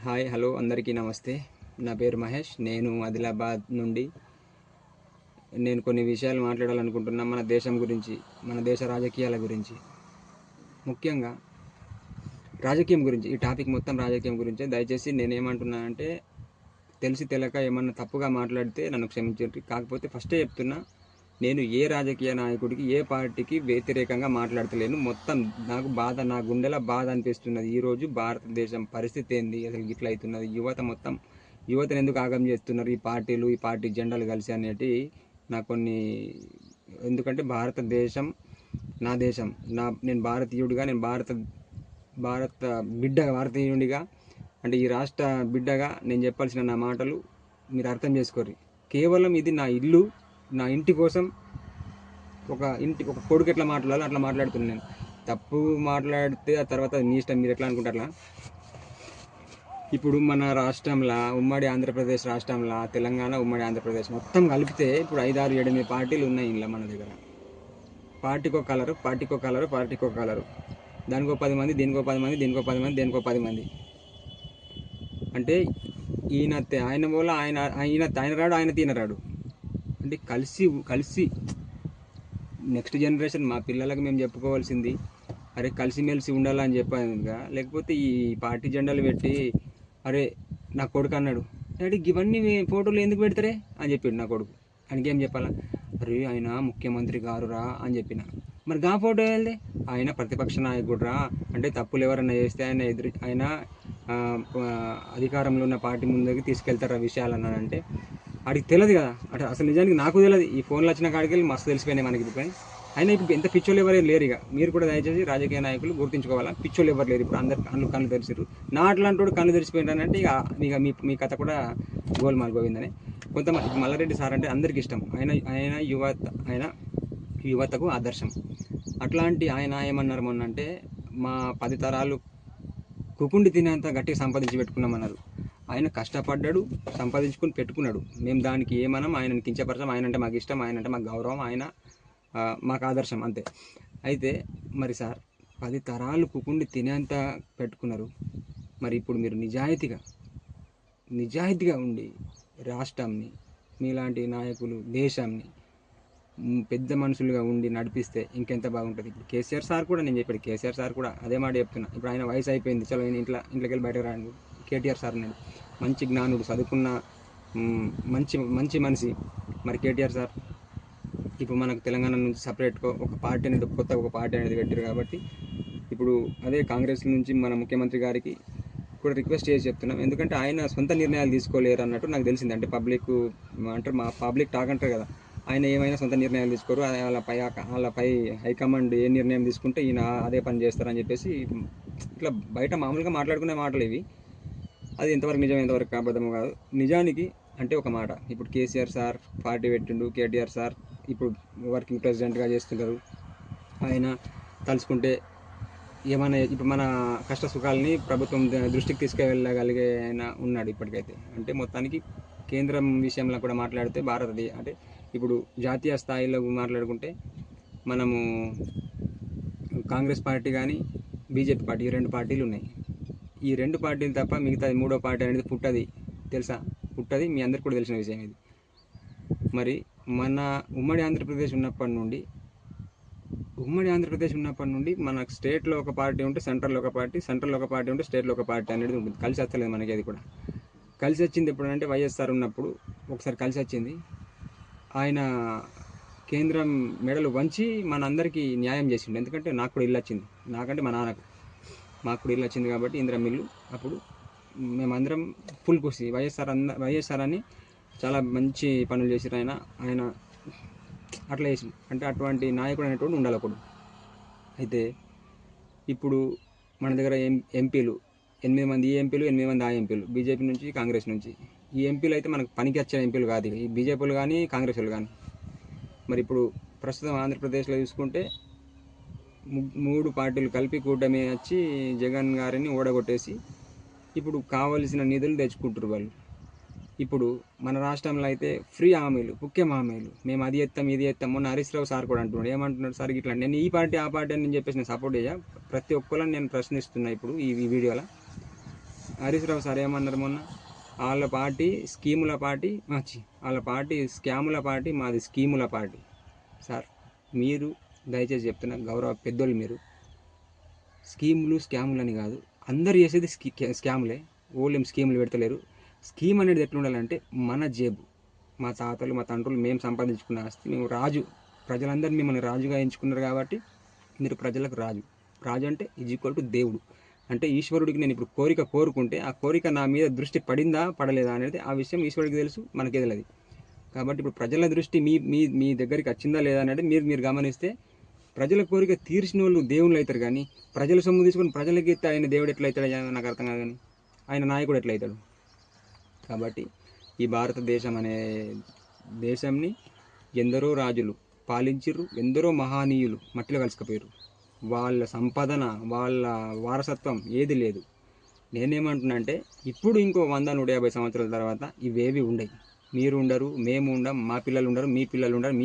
Hi hello అందరికీ నమస్తే. నా పేరు మహేష్. నేను ఆదిలాబాద్ నుండి కొన్ని విషయాలు మాట్లాడాలనుకుంటున్నా మన దేశం గురించి, మన దేశ రాజకీయాల గురించి, ముఖ్యంగా రాజకీయం గురించి. ఈ టాపిక్ మొత్తం రాజకీయం గురించే. దయచేసి నేనేమంటున్నా అంటే తెలిసి తెలియక ఏమన్నా తప్పుగా మాట్లాడితే నన్ను క్షమించండి. కాకపోతే ఫస్టే చెప్తున్నా, నేను ఏ రాజకీయ నాయకుడికి, ఏ పార్టీకి వ్యతిరేకంగా మాట్లాడతలేను. మొత్తం నాకు బాధ, నా గుండెల బాధ అనిపిస్తున్నది. ఈరోజు భారతదేశం పరిస్థితి ఏంది, అసలు ఇట్లా అవుతున్నది. యువతను ఎందుకు ఆగం చేస్తున్నారు ఈ పార్టీలు, ఈ పార్టీ జెండాలు కలిసి అనేటి నాకు కొన్ని. ఎందుకంటే భారతదేశం నా దేశం, నేను భారతీయుడిగా, నేను భారత భారతీయుడిగా, అంటే ఈ రాష్ట్ర బిడ్డగా నేను చెప్పాల్సిన నా మాటలు మీరు అర్థం చేసుకోరు. కేవలం ఇది నా ఇల్లు, నా ఇంటి కోసం ఒక కొడుకు ఎట్లా మాట్లాడాలో అట్లా మాట్లాడుతున్నాను నేను. తప్పు మాట్లాడితే ఆ తర్వాత మీ ఇష్టం, మీరు ఎట్లా అనుకుంటారు అట్లా. ఇప్పుడు మన రాష్ట్రంలో, ఉమ్మడి ఆంధ్రప్రదేశ్ రాష్ట్రంలో, తెలంగాణ, ఉమ్మడి ఆంధ్రప్రదేశ్ మొత్తం కలిపితే ఇప్పుడు 5, 6, 7, 8 పార్టీలు ఉన్నాయి ఇలా మన దగ్గర. పార్టీకో కలరు, దానికో 10 మంది, దీనికో 10 మంది, దీనికో 10 మంది, దేనికో 10 మంది. అంటే ఆయన రాడు, ఆయన తినరాడు. అంటే కలిసి నెక్స్ట్ జనరేషన్ మా పిల్లలకు మేము చెప్పుకోవాల్సింది, అరే కలిసిమెలిసి ఉండాలని చెప్పానుగా. లేకపోతే ఈ పార్టీ జెండాలు పెట్టి, అరే నా కొడుకు అన్నాడు, డాడీ ఇవన్నీ ఫోటోలు ఎందుకు పెడతారే అని చెప్పాడు నా కొడుకు. ఆయనకి ఏం చెప్పాలా? అరే ఆయన ముఖ్యమంత్రి గారురా అని చెప్పిన. మరి గా ఫోటో వెళ్తే ఆయన ప్రతిపక్ష నాయకుడు రా, అంటే తప్పులు ఎవరన్నా చేస్తే ఆయన అధికారంలో ఉన్న పార్టీ ముందుకి తీసుకెళ్తారు ఆ విషయాలు అన్నాడంటే వాడికి తెలియదు కదా. అంటే అసలు నిజానికి నాకు తెలియదు. ఈ ఫోన్లో వచ్చిన కాడికి వెళ్ళి మస్తు తెలిసిపోయినాయి మనకి ఇప్పుడు. కానీ అయినా ఇప్పుడు ఎంత పిచ్చోళ్ళు ఎవరు లేరు. ఇక మీరు కూడా దయచేసి రాజకీయ నాయకులు గుర్తుంచుకోవాలా, పిచ్చోళ్ళు ఎవరు లేరు ఇప్పుడు. అందరు కళ్ళు తెరిచారు. నా అట్లాంటి కళ్ళు తెరిచిపోయింటానంటే ఇక మీ కథ కూడా గోల్మాల్ గోవిందని. కొంతమంది మల్లారెడ్డి సార్ అంటే అందరికి ఇష్టం. ఆయన యువతకు ఆదర్శం. అట్లాంటి ఆయన ఏమన్నారు మొన్న అంటే, మా 10 తరాలు కుకుండి తినేంత గట్టిగా సంపాదించి పెట్టుకున్నామన్నారు. ఆయన కష్టపడ్డాడు, సంపాదించుకుని పెట్టుకున్నాడు. మేము దానికి ఏమనం, ఆయనను కించపరచం. ఆయన అంటే మాకు ఇష్టం, ఆయన అంటే మాకు గౌరవం, ఆయన మాకు ఆదర్శం అంతే. అయితే మరి సార్ 10 తరాలు కుకుండి తినేంత పెట్టుకున్నారు. మరి ఇప్పుడు మీరు నిజాయితీగా ఉండి రాష్ట్రాన్ని, మీలాంటి నాయకులు దేశాన్ని పెద్ద మనుషులుగా ఉండి నడిపిస్తే ఇంకెంత బాగుంటుంది. ఇప్పుడు కేసీఆర్ సార్ కూడా, నేను చెప్పాడు కేసీఆర్ సార్ కూడా అదే మాట చెప్తున్నా. ఇప్పుడు ఆయన వయసు అయిపోయింది, చలో ఇంట్లోకి వెళ్ళి బయటకు రాడు. కేటీఆర్ సార్ అన్నాడు, మంచి జ్ఞానుడు, చదువుకున్న మంచి మనిషి. మరి కేటీఆర్ సార్ ఇప్పుడు మనకు తెలంగాణ నుంచి సపరేట్గా ఒక పార్టీ అనేది, కొత్త ఒక పార్టీ అనేది పెట్టారు. కాబట్టి ఇప్పుడు అదే కాంగ్రెస్ నుంచి మన ముఖ్యమంత్రి గారికి కూడా రిక్వెస్ట్ చేసి చెప్తున్నాం. ఎందుకంటే ఆయన సొంత నిర్ణయాలు తీసుకోలేరు అన్నట్టు నాకు తెలిసింది. అంటే మా పబ్లిక్ టాక్ అంటారు కదా, ఆయన ఏమైనా సొంత నిర్ణయాలు తీసుకోరు, వాళ్ళపై హైకమాండ్ ఏ నిర్ణయం తీసుకుంటే ఈయన అదే పని చేస్తారని చెప్పేసి ఇట్లా బయట మామూలుగా మాట్లాడుకునే మాటలు ఇవి. అది ఎంతవరకు నిజం, ఎంతవరకు అబద్ధం కాదు. నిజానికి అంటే ఒక మాట, ఇప్పుడు కేసీఆర్ సార్ పార్టీ పెట్టిండు, కేటీఆర్ సార్ ఇప్పుడు వర్కింగ్ ప్రెసిడెంట్గా చేస్తున్నారు. ఆయన తలుచుకుంటే ఏమైనా ఇప్పుడు మన కష్ట సుఖాలని ప్రభుత్వం దృష్టికి తీసుకువెళ్ళగలిగే ఆయన ఉన్నాడు ఇప్పటికైతే. అంటే మొత్తానికి కేంద్రం విషయంలో కూడా మాట్లాడితే అంటే ఇప్పుడు జాతీయ స్థాయిలో మాట్లాడుకుంటే మనము కాంగ్రెస్ పార్టీ కానీ బీజేపీ పార్టీ, ఈ 2 పార్టీలు ఉన్నాయి. ఈ 2 పార్టీలు తప్ప మిగతా 3వ పార్టీ అనేది పుట్టది, తెలుసా? పుట్టది, మీ అందరికీ కూడా తెలిసిన విషయం ఇది. మరి మన ఉమ్మడి ఆంధ్రప్రదేశ్ ఉన్నప్పటి నుండి మన స్టేట్లో ఒక పార్టీ ఉంటే సెంట్రల్లో ఒక పార్టీ ఉంటే స్టేట్లో ఒక పార్టీ అనేది ఉంటుంది. కలిసి వస్తలేదు మనకి. అది కూడా కలిసి వచ్చింది ఎప్పుడంటే వైఎస్ఆర్ ఉన్నప్పుడు ఒకసారి కలిసి వచ్చింది. ఆయన కేంద్రం మెడలు వంచి మనందరికీ న్యాయం చేసిండు. ఎందుకంటే నాకు కూడా ఇల్లు వచ్చింది, నాకంటే మా నాన్నకు మాకు కూడా ఇల్లు వచ్చింది కాబట్టి ఇందిరమ్మ ఇల్లు. అప్పుడు మేమందరం ఫుల్ ఖుషి. వైఎస్ఆర్ అని చాలా మంచి పనులు చేసిరు ఆయన అట్లా చేసి. అంటే అటువంటి నాయకుడు అనేటువంటి ఉండాలి ఒకడు. అయితే ఇప్పుడు మన దగ్గర ఎంపీలు 8 మంది, ఈ ఎంపీలు 8 మంది, ఆ ఎంపీలు బీజేపీ నుంచి, కాంగ్రెస్ నుంచి. ఈ ఎంపీలు అయితే మనకు పనికి వచ్చే ఎంపీలు కాదు, ఈ బీజేపీలు కానీ కాంగ్రెస్ వాళ్ళు కానీ. మరి ఇప్పుడు ప్రస్తుతం ఆంధ్రప్రదేశ్లో చూసుకుంటే 3 పార్టీలు కలిపి కూటమి వచ్చి జగన్ గారిని ఓడగొట్టేసి ఇప్పుడు కావలసిన నిధులు తెచ్చుకుంటారు వాళ్ళు. ఇప్పుడు మన రాష్ట్రంలో అయితే ఫ్రీ హామీలు, ముఖ్యం హామీలు, మేము అది ఎత్తాం ఇది ఎత్తాం. మొన్న హరీష్ రావు సార్ కూడా అంటున్నాడు, ఏమంటున్నాడు సార్ ఇట్లా, నేను ఈ పార్టీ ఆ పార్టీ అని చెప్పేసి నేను సపోర్ట్ చేయ. ప్రతి ఒక్కళ్ళని నేను ప్రశ్నిస్తున్నా ఇప్పుడు ఈ వీడియోలో. హరీష్ రావు సార్ ఏమన్నారు మొన్న, వాళ్ళ పార్టీ స్కీముల పార్టీ వాళ్ళ పార్టీ స్కాముల పార్టీ, మాది స్కీముల పార్టీ. సార్ మీరు దయచేసి చెప్తున్నా, గౌరవ పెద్దోళ్ళు మీరు, స్కీములు స్కాములు అని కాదు, అందరు చేసేది స్కాములే. ఓళ్ళేం స్కీములు పెడతలేరు. స్కీమ్ అనేది ఎట్లా ఉండాలంటే మన జేబు, మా తాతలు మా తండ్రులు మేము సంపాదించుకున్న ఆస్తి, మేము రాజు, ప్రజలందరూ మిమ్మల్ని రాజుగా ఎంచుకున్నారు కాబట్టి మీరు ప్రజలకు రాజు. రాజు అంటే ఈక్వల్ టు దేవుడు. అంటే ఈశ్వరుడికి నేను ఇప్పుడు కోరిక కోరుకుంటే ఆ కోరిక నా మీద దృష్టి పడిందా పడలేదా అనేది ఆ విషయం ఈశ్వరుడికి తెలుసు, మనకే తెలియదు. కాబట్టి ఇప్పుడు ప్రజల దృష్టి మీ మీ మీ దగ్గరికి వచ్చిందా లేదా అనేది మీరు గమనిస్తే ప్రజల కోరిక తీర్చిన వాళ్ళు దేవుళ్ళు అవుతారు. కానీ ప్రజల సొమ్ము తీసుకొని ప్రజలకి ఆయన దేవుడు ఎట్లా అవుతాడు నాకు అర్థం కాదు. కానీ ఆయన నాయకుడు ఎట్లా అవుతాడు? కాబట్టి ఈ భారతదేశం అనే దేశంని ఎందరో రాజులు పాలించిర్రు, ఎందరో మహానీయులు మట్టిలో కలిసిపోయారు. వాళ్ళ సంపాదన, వాళ్ళ వారసత్వం ఏది లేదు. నేనేమంటున్నా అంటే ఇప్పుడు ఇంకో 100-150 సంవత్సరాల తర్వాత ఇవేవి ఉండవు. మీరు ఉండరు, మేము ఉండం, మా పిల్లలు ఉండరు, మీ పిల్లలు ఉండరు,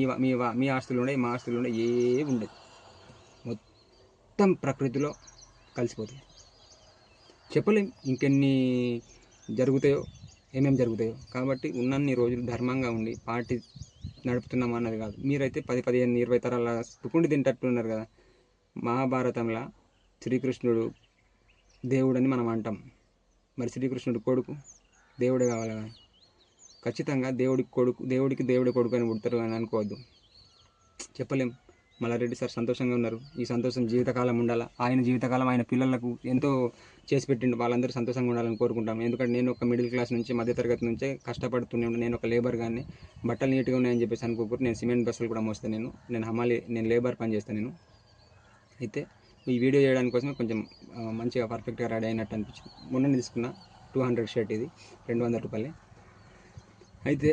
మీ ఆస్తులు ఉండవు, మా ఆస్తులు ఉండవు, ఏ ఉండదు. మొత్తం ప్రకృతిలో కలిసిపోతాయి. చెప్పలేం ఇంకెన్ని జరుగుతాయో, ఏమేమి జరుగుతాయో. కాబట్టి ఉన్నన్ని రోజులు ధర్మంగా ఉండి పార్టీ నడుపుతున్నాం అన్నది కాదు. మీరైతే 10, 15, 20 తరాల తుకుండి తింటట్టున్నారు కదా. మహాభారతంలో శ్రీకృష్ణుడు దేవుడని మనం అంటాం. మరి శ్రీకృష్ణుడు కొడుకు దేవుడే కావాలి కదా. ఖచ్చితంగా దేవుడికి దేవుడి కొడుకు అని పుడతారు అని అనుకోవద్దు. చెప్పలేం. మల్లారెడ్డి సార్ సంతోషంగా ఉన్నారు. ఈ సంతోషం జీవితకాలం ఉండాలా. ఆయన జీవితకాలం ఆయన పిల్లలకు ఎంతో చేసి పెట్టిండు. వాళ్ళందరూ సంతోషంగా ఉండాలని కోరుకుంటాం. ఎందుకంటే నేను ఒక మిడిల్ క్లాస్ నుంచి, మధ్యతరగతి నుంచే కష్టపడుతూనే ఉండే. నేను ఒక లేబర్ కానీ బట్టలు నీట్గా ఉన్నాయని చెప్పేసి అనుకోకూడదు. నేను సిమెంట్ బస్సులు కూడా మోస్తాను. నేను లేబర్ పని చేస్తాను. నేను అయితే ఈ వీడియో చేయడానికి కోసమే కొంచెం మంచిగా పర్ఫెక్ట్గా రెడీ అయినట్టు అనిపించింది. మొన్న తీసుకున్న 200 షర్ట్, ఇది 200 రూపాయలే. అయితే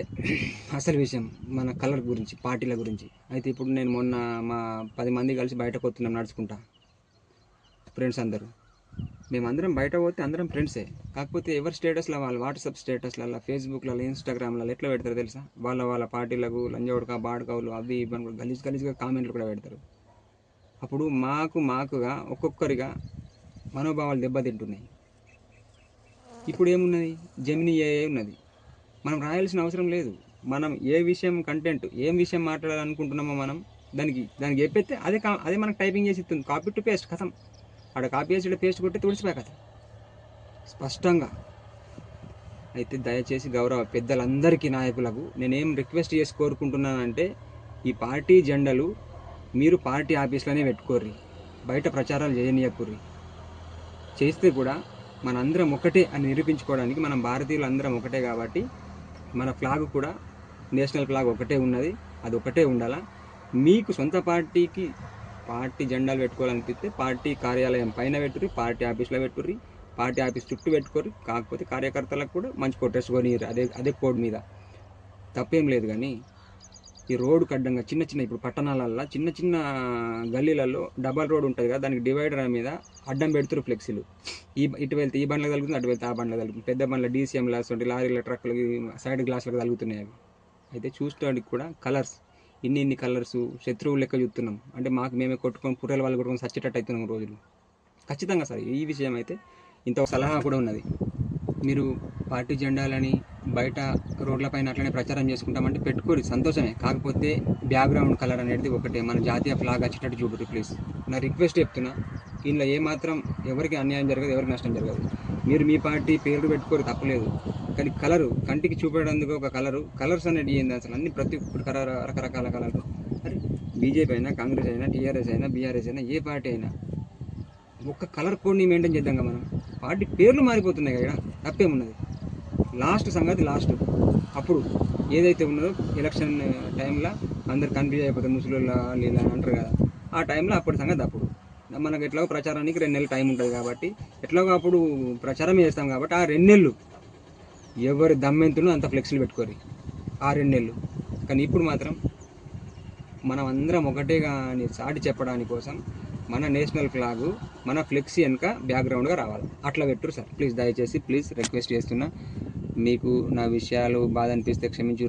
అసలు విషయం మన కలర్ గురించి, పార్టీల గురించి. అయితే ఇప్పుడు నేను మొన్న మా 10 మంది కలిసి బయటకు వస్తున్నాం నడుచుకుంటా, ఫ్రెండ్స్ అందరూ. మేమందరం బయట పోతే అందరం ఫ్రెండ్సే. కాకపోతే ఎవరి స్టేటస్లో వాళ్ళు, వాట్సాప్ స్టేటస్లలో, ఫేస్బుక్లలో, ఇన్స్టాగ్రామ్లలో ఎట్లా పెడతారు తెలుసా? వాళ్ళ పార్టీలకు లంజోడక బాడకవులు అవి ఇవన్నీ గలీజ్గా కామెంట్లు కూడా పెడతారు. అప్పుడు మాకుగా ఒక్కొక్కరిగా మనోభావాలు దెబ్బతింటున్నాయి. ఇప్పుడు ఏమున్నది? జెమినీ ఏఐ ఉన్నది. మనం రాయాల్సిన అవసరం లేదు. మనం ఏ విషయం కంటెంట్, ఏం విషయం మాట్లాడాలనుకుంటున్నామో మనం దానికి చెప్పేస్తే అదే మనకు టైపింగ్ చేసి ఇస్తుంది. కాపీ టు పేస్ట్ కథం. ఆడ కాపీ చేసి పేస్ట్ కొట్టి తుడిచిపోయే కథ స్పష్టంగా. అయితే దయచేసి గౌరవ పెద్దలందరికీ, నాయకులకు నేనేం రిక్వెస్ట్ చేసి కోరుకుంటున్నానంటే, ఈ పార్టీ జెండాలు మీరు పార్టీ ఆఫీస్లోనే పెట్టుకోర్రి, బయట ప్రచారాలు చేయనీయకుర్రి. చేస్తే కూడా మనందరం ఒకటే అని నిరూపించుకోవడానికి, మనం భారతీయులు అందరం ఒకటే కాబట్టి మన ఫ్లాగ్ కూడా నేషనల్ ఫ్లాగ్ ఒకటే ఉన్నది, అది ఒకటే ఉండాలా. మీకు సొంత పార్టీ జెండాలు పెట్టుకోవాలనిపిస్తే పార్టీ కార్యాలయం పైన పెట్టుర్రి, పార్టీ ఆఫీస్లో పెట్టుర్రి, పార్టీ ఆఫీస్ చుట్టూ పెట్టుకోర్రి. కాకపోతే కార్యకర్తలకు కూడా మంచి కొట్టేసి కొని అదే కోడ్ మీద తప్పేం లేదు. కానీ ఈ రోడ్డు అడ్డంగా చిన్న ఇప్పుడు పట్టణాలల్లో చిన్న గల్లీలలో డబల్ రోడ్ ఉంటుంది కదా, దానికి డివైడర్ మీద అడ్డం పెడుతురు ఫ్లెక్సీలు. ఇటు వెళ్తే ఈ బండ్లకు తగులుతుంది, అటు వెళ్తే ఆ బండ్లకు తగులుతుంది. పెద్ద బండ్ల DCM లాంటి లారీల, ట్రక్కులకి, సైడ్ గ్లాసులకు తగులుతున్నాయి అవి. అయితే చూసుకోవడానికి కూడా కలర్స్, ఇన్ని కలర్స్ శత్రువులు లెక్క చూస్తున్నాం. అంటే మేమే కొట్టుకొని పుర్రెల వాళ్ళు కొట్టుకొని సచ్చేటట్టు అవుతున్నాం రోజులు. ఖచ్చితంగా సార్ ఈ విషయం అయితే ఇంత సలహా కూడా ఉన్నది. మీరు పార్టీ జెండాలని బయట రోడ్లపైన అట్లనే ప్రచారం చేసుకుంటామంటే పెట్టుకోరు, సంతోషమే. కాకపోతే బ్యాక్గ్రౌండ్ కలర్ అనేది ఒకటే, మన జాతీయ ఫ్లాగ్ వచ్చేటట్టు చూడరు ప్లీజ్. నా రిక్వెస్ట్ చెప్తున్నా. ఇందులో ఏమాత్రం ఎవరికి అన్యాయం జరగదు, ఎవరికి నష్టం జరగదు. మీరు మీ పార్టీ పేరు పెట్టుకోరు, తప్పలేదు. కానీ కలరు కంటికి చూపేటందుకు ఒక కలర్స్ అనేది ఏంది అసలు? అన్ని ప్రతి రకరకాల కలర్లు. అరే బీజేపీ అయినా, కాంగ్రెస్ అయినా, TRS అయినా, BRS అయినా, ఏ పార్టీ అయినా ఒక్క కలర్ కోడ్ని మెయింటైన్ చేద్దాం కదా. మనం పార్టీ పేర్లు మారిపోతున్నాయి కదా, తప్పేమున్నది? లాస్ట్ సంగతి లాస్ట్. అప్పుడు ఏదైతే ఉన్నదో ఎలక్షన్ టైంలో అందరు కన్ఫ్యూజ్ అయిపోతారు, ముసలిళ్ళు ఇలా అంటారు కదా, ఆ టైంలో అప్పటి సంగతి అప్పుడు. మనకు ఎట్లాగో ప్రచారానికి 2 నెలలు టైం ఉంటుంది కాబట్టి ఎట్లాగో అప్పుడు ప్రచారం చేస్తాం కాబట్టి ఆ 2 నెలలు ఎవరి దమ్మెంతునో అంత ఫ్లెక్సీలు పెట్టుకోరు ఆ 2 నెలలు. కానీ ఇప్పుడు మాత్రం మనం అందరం ఒకటేగా అని చాటి చెప్పడానికి కోసం మన నేషనల్ ఫ్లాగు మన ఫ్లెక్సీ వెనుక బ్యాక్గ్రౌండ్గా రావాలి. అట్లా పెట్టురు సార్ ప్లీజ్. దయచేసి ప్లీజ్ రిక్వెస్ట్ చేస్తున్నా. మీకు నా విషయాలు బాధ అనిపిస్తే క్షమించు.